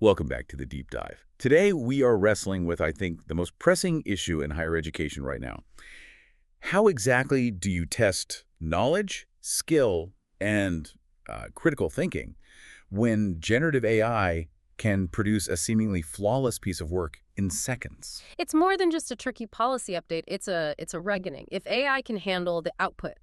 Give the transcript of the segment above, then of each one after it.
Welcome back to the deep dive. Today, we are wrestling with, I think, the most pressing issue in higher education right now. How exactly do you test knowledge, skill, and critical thinking when generative AI can produce a seemingly flawless piece of work in seconds? It's more than just a tricky policy update. It's a reckoning. If AI can handle the output,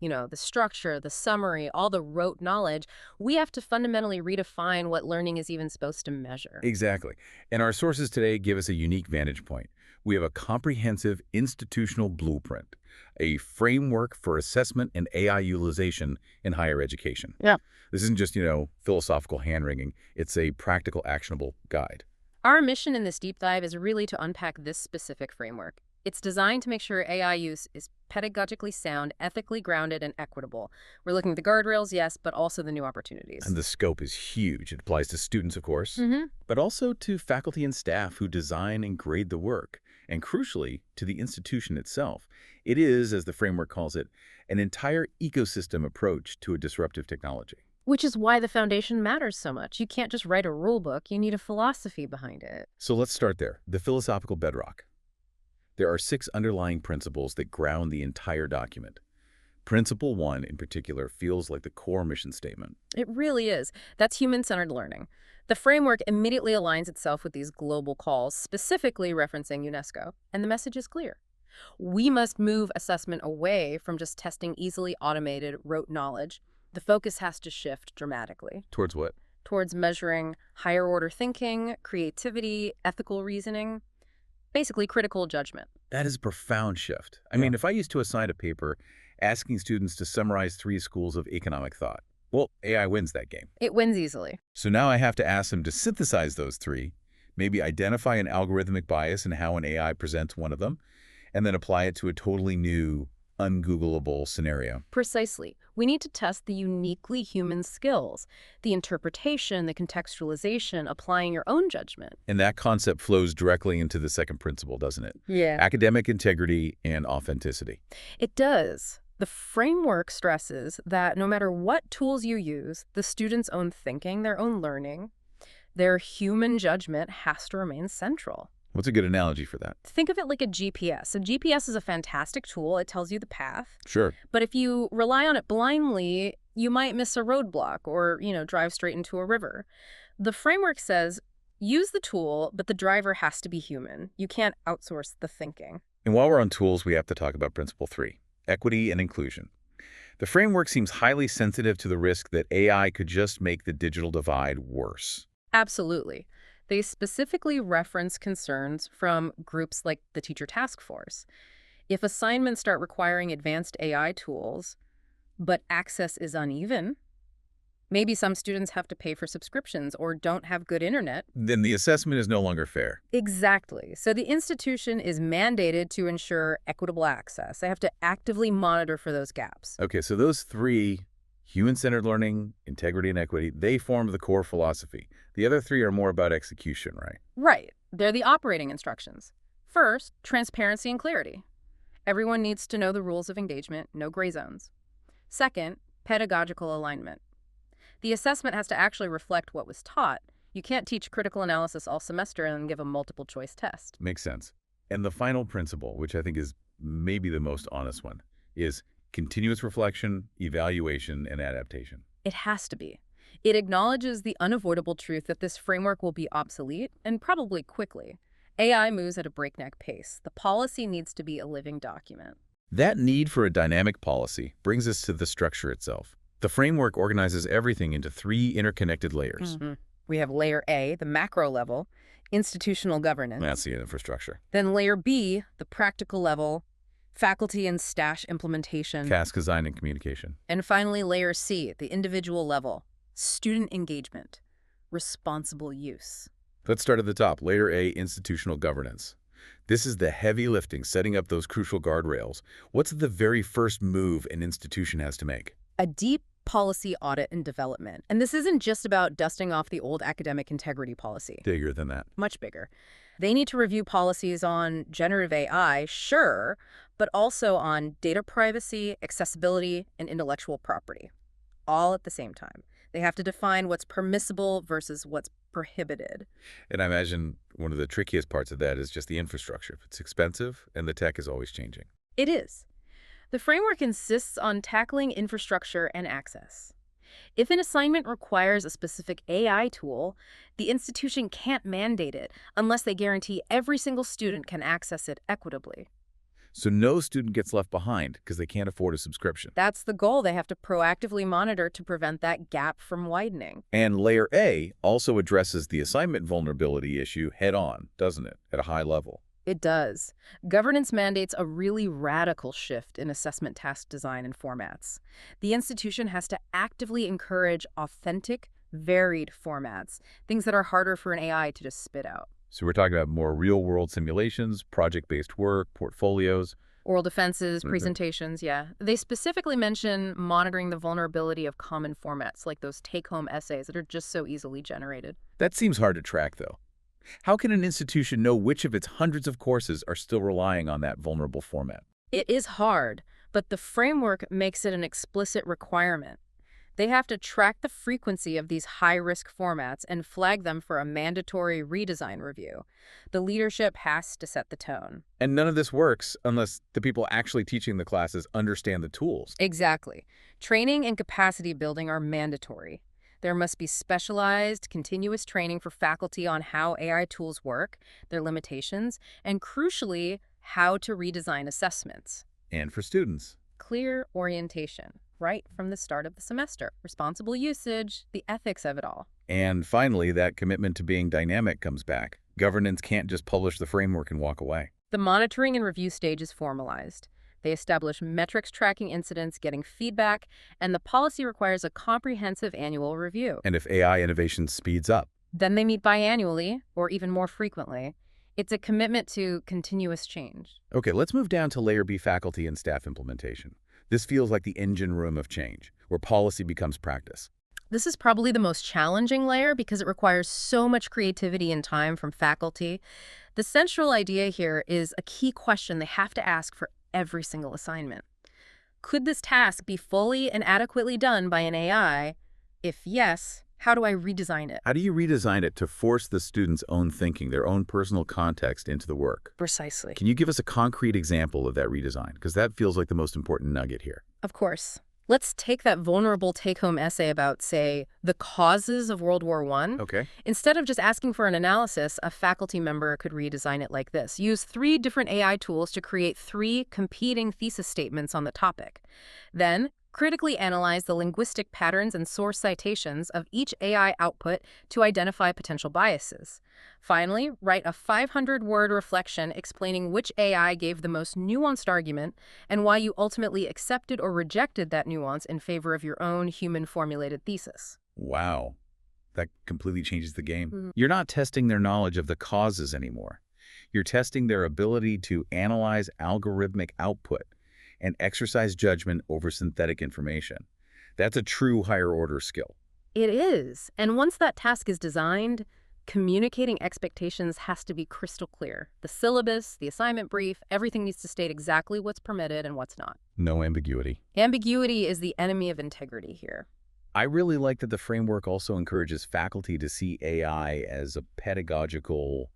the structure, the summary, all the rote knowledge, we have to fundamentally redefine what learning is even supposed to measure. Exactly. And our sources today give us a unique vantage point. We have a comprehensive institutional blueprint, a framework for assessment and AI utilization in higher education. Yeah. This isn't just, philosophical hand-wringing. It's a practical, actionable guide. Our mission in this deep dive is really to unpack this specific framework. It's designed to make sure AI use is pedagogically sound, ethically grounded, and equitable. We're looking at the guardrails, yes, but also the new opportunities. And the scope is huge. It applies to students, of course, Mm-hmm. but also to faculty and staff who design and grade the work, and crucially, to the institution itself. It is, as the framework calls it, an entire ecosystem approach to a disruptive technology. Which is why the foundation matters so much. You can't just write a rule book. You need a philosophy behind it. So let's start there, the philosophical bedrock. There are 6 underlying principles that ground the entire document. Principle 1, in particular, feels like the core mission statement. It really is. That's human-centered learning. The framework immediately aligns itself with these global calls, specifically referencing UNESCO, and the message is clear. We must move assessment away from just testing easily automated, rote knowledge. The focus has to shift dramatically Towards what? towards measuring higher-order thinking, creativity, ethical reasoning, basically critical judgment. That is a profound shift. I mean, if I used to assign a paper asking students to summarize 3 schools of economic thought, well, AI wins that game. It wins easily. So now I have to ask them to synthesize those 3, maybe identify an algorithmic bias in how an AI presents one of them, and then apply it to a totally new, ungoogleable scenario. Precisely. We need to test the uniquely human skills, the interpretation, the contextualization, applying your own judgment. And that concept flows directly into the second principle, doesn't it? Yeah. Academic integrity and authenticity. It does. The framework stresses that no matter what tools you use, the student's own thinking, their own learning, their human judgment has to remain central. What's a good analogy for that? Think of it like a GPS. A GPS is a fantastic tool. It tells you the path. Sure. But if you rely on it blindly, you might miss a roadblock or, drive straight into a river. The framework says use the tool, but the driver has to be human. You can't outsource the thinking. And while we're on tools, we have to talk about Principle 3, equity and inclusion. The framework seems highly sensitive to the risk that AI could just make the digital divide worse. Absolutely. They specifically reference concerns from groups like the Teacher Task Force. If assignments start requiring advanced AI tools, but access is uneven, maybe some students have to pay for subscriptions or don't have good internet. Then the assessment is no longer fair. Exactly. So the institution is mandated to ensure equitable access. They have to actively monitor for those gaps. Okay, so those 3, human-centered learning, integrity, and equity, they form the core philosophy. The other 3 are more about execution, right? Right. They're the operating instructions. First, transparency and clarity. Everyone needs to know the rules of engagement, no gray zones. Second, pedagogical alignment. The assessment has to actually reflect what was taught. You can't teach critical analysis all semester and then give a multiple-choice test. Makes sense. And the final principle, which I think is maybe the most honest one, is continuous reflection, evaluation, and adaptation. It has to be. It acknowledges the unavoidable truth that this framework will be obsolete, and probably quickly. AI moves at a breakneck pace. The policy needs to be a living document. That need for a dynamic policy brings us to the structure itself. The framework organizes everything into 3 interconnected layers. We have layer A, the macro level, institutional governance. That's the infrastructure. Then layer B, the practical level, faculty and staff implementation. Task design and communication. And finally, layer C, the individual level, student engagement, responsible use. Let's start at the top, layer A, institutional governance. This is the heavy lifting, setting up those crucial guardrails. What's the very first move an institution has to make? A deep policy audit and development. And this isn't just about dusting off the old academic integrity policy. Bigger than that. Much bigger. They need to review policies on generative AI, sure, but also on data privacy, accessibility, and intellectual property, all at the same time. They have to define what's permissible versus what's prohibited. And I imagine one of the trickiest parts of that is just the infrastructure. It's expensive, and the tech is always changing. It is. The framework insists on tackling infrastructure and access. If an assignment requires a specific AI tool, the institution can't mandate it unless they guarantee every single student can access it equitably. So no student gets left behind because they can't afford a subscription. That's the goal. They have to proactively monitor to prevent that gap from widening. And Layer A also addresses the assignment vulnerability issue head-on, doesn't it, at a high level? It does. Governance mandates a really radical shift in assessment task design and formats. The institution has to actively encourage authentic, varied formats, things that are harder for an AI to just spit out. So we're talking about more real-world simulations, project-based work, portfolios. Oral defenses, presentations, yeah. They specifically mention monitoring the vulnerability of common formats, like those take-home essays that are just so easily generated. That seems hard to track, though. How can an institution know which of its hundreds of courses are still relying on that vulnerable format? It is hard, but the framework makes it an explicit requirement. They have to track the frequency of these high-risk formats and flag them for a mandatory redesign review. The leadership has to set the tone. And none of this works unless the people actually teaching the classes understand the tools. Exactly. Training and capacity building are mandatory. There must be specialized, continuous training for faculty on how AI tools work, their limitations, and crucially, how to redesign assessments. And for students. Clear orientation, right from the start of the semester. Responsible usage, the ethics of it all. And finally, that commitment to being dynamic comes back. Governance can't just publish the framework and walk away. The monitoring and review stage is formalized. They establish metrics tracking incidents, getting feedback, and the policy requires a comprehensive annual review. And if AI innovation speeds up? Then they meet biannually, or even more frequently. It's a commitment to continuous change. Okay, let's move down to Layer B faculty and staff implementation. This feels like the engine room of change, where policy becomes practice. This is probably the most challenging layer because it requires so much creativity and time from faculty. The central idea here is a key question they have to ask for every single assignment. Could this task be fully and adequately done by an AI? If yes, how do I redesign it? How do you redesign it to force the student's own thinking, their own personal context into the work? Precisely. Can you give us a concrete example of that redesign? Because that feels like the most important nugget here. Of course. Let's take that vulnerable take-home essay about, say, the causes of World War I. Okay. Instead of just asking for an analysis, a faculty member could redesign it like this. Use 3 different AI tools to create 3 competing thesis statements on the topic. Then, critically analyze the linguistic patterns and source citations of each AI output to identify potential biases. Finally, write a 500-word reflection explaining which AI gave the most nuanced argument and why you ultimately accepted or rejected that nuance in favor of your own human-formulated thesis. Wow. That completely changes the game. You're not testing their knowledge of the causes anymore. You're testing their ability to analyze algorithmic output and exercise judgment over synthetic information. That's a true higher-order skill. It is. And once that task is designed, communicating expectations has to be crystal clear. The syllabus, the assignment brief, everything needs to state exactly what's permitted and what's not. No ambiguity. Ambiguity is the enemy of integrity here. I really like that the framework also encourages faculty to see AI as a pedagogical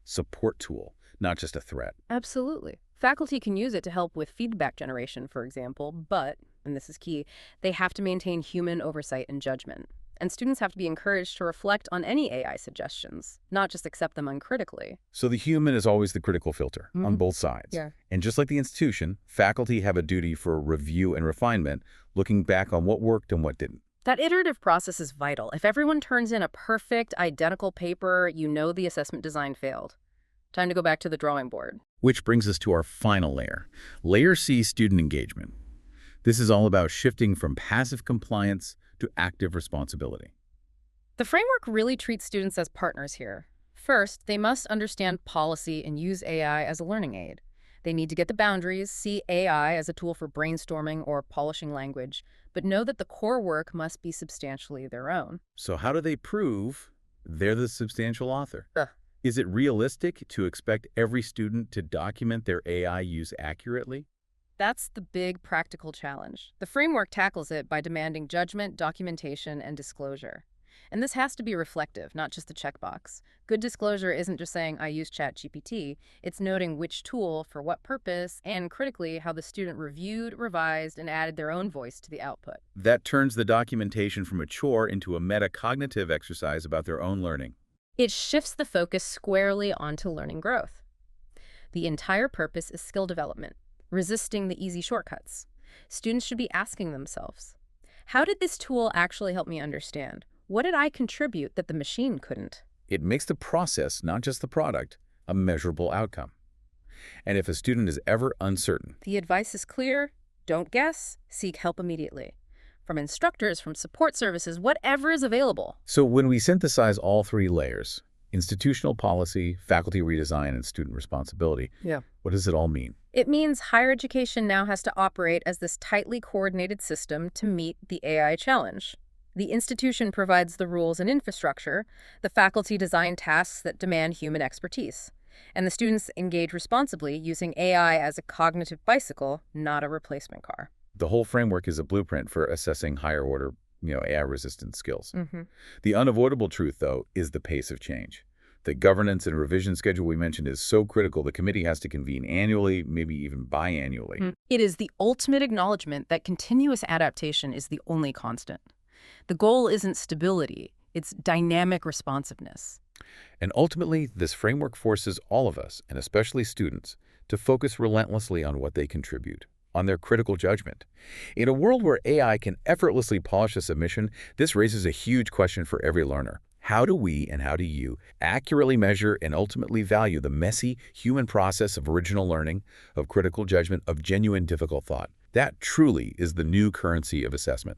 support tool, not just a threat. Absolutely. Faculty can use it to help with feedback generation, for example, but, and this is key, they have to maintain human oversight and judgment. And students have to be encouraged to reflect on any AI suggestions, not just accept them uncritically. So the human is always the critical filter on both sides. Yeah. And just like the institution, faculty have a duty for review and refinement, looking back on what worked and what didn't. That iterative process is vital. If everyone turns in a perfect, identical paper, you know the assessment design failed. Time to go back to the drawing board. Which brings us to our final layer, Layer C, student engagement. This is all about shifting from passive compliance to active responsibility. The framework really treats students as partners here. First, they must understand policy and use AI as a learning aid. They need to get the boundaries, see AI as a tool for brainstorming or polishing language, but know that the core work must be substantially their own. So how do they prove they're the substantial author? Is it realistic to expect every student to document their AI use accurately? That's the big practical challenge. The framework tackles it by demanding judgment, documentation, and disclosure. And this has to be reflective, not just a checkbox. Good disclosure isn't just saying, I use ChatGPT. It's noting which tool, for what purpose, and critically, how the student reviewed, revised, and added their own voice to the output. That turns the documentation from a chore into a metacognitive exercise about their own learning. It shifts the focus squarely onto learning growth. The entire purpose is skill development, resisting the easy shortcuts. Students should be asking themselves, how did this tool actually help me understand? What did I contribute that the machine couldn't? It makes the process, not just the product, a measurable outcome. And if a student is ever uncertain, The advice is clear. Don't guess. Seek help immediately. From instructors, from support services, whatever is available. so when we synthesize all three layers, institutional policy, faculty redesign, and student responsibility, Yeah. what does it all mean? It means higher education now has to operate as this tightly coordinated system to meet the AI challenge. The institution provides the rules and infrastructure, the faculty design tasks that demand human expertise, and the students engage responsibly using AI as a cognitive bicycle, not a replacement car. The whole framework is a blueprint for assessing higher order, AI-resistant skills. Mm-hmm. The unavoidable truth, though, is the pace of change. The governance and revision schedule we mentioned is so critical the committee has to convene annually, maybe even biannually. It is the ultimate acknowledgement that continuous adaptation is the only constant. The goal isn't stability, it's dynamic responsiveness. And ultimately, this framework forces all of us, and especially students, to focus relentlessly on what they contribute, on their critical judgment. In a world where AI can effortlessly polish a submission, this raises a huge question for every learner. How do we, and how do you, accurately measure and ultimately value the messy human process of original learning, of critical judgment, of genuine difficult thought? That truly is the new currency of assessment.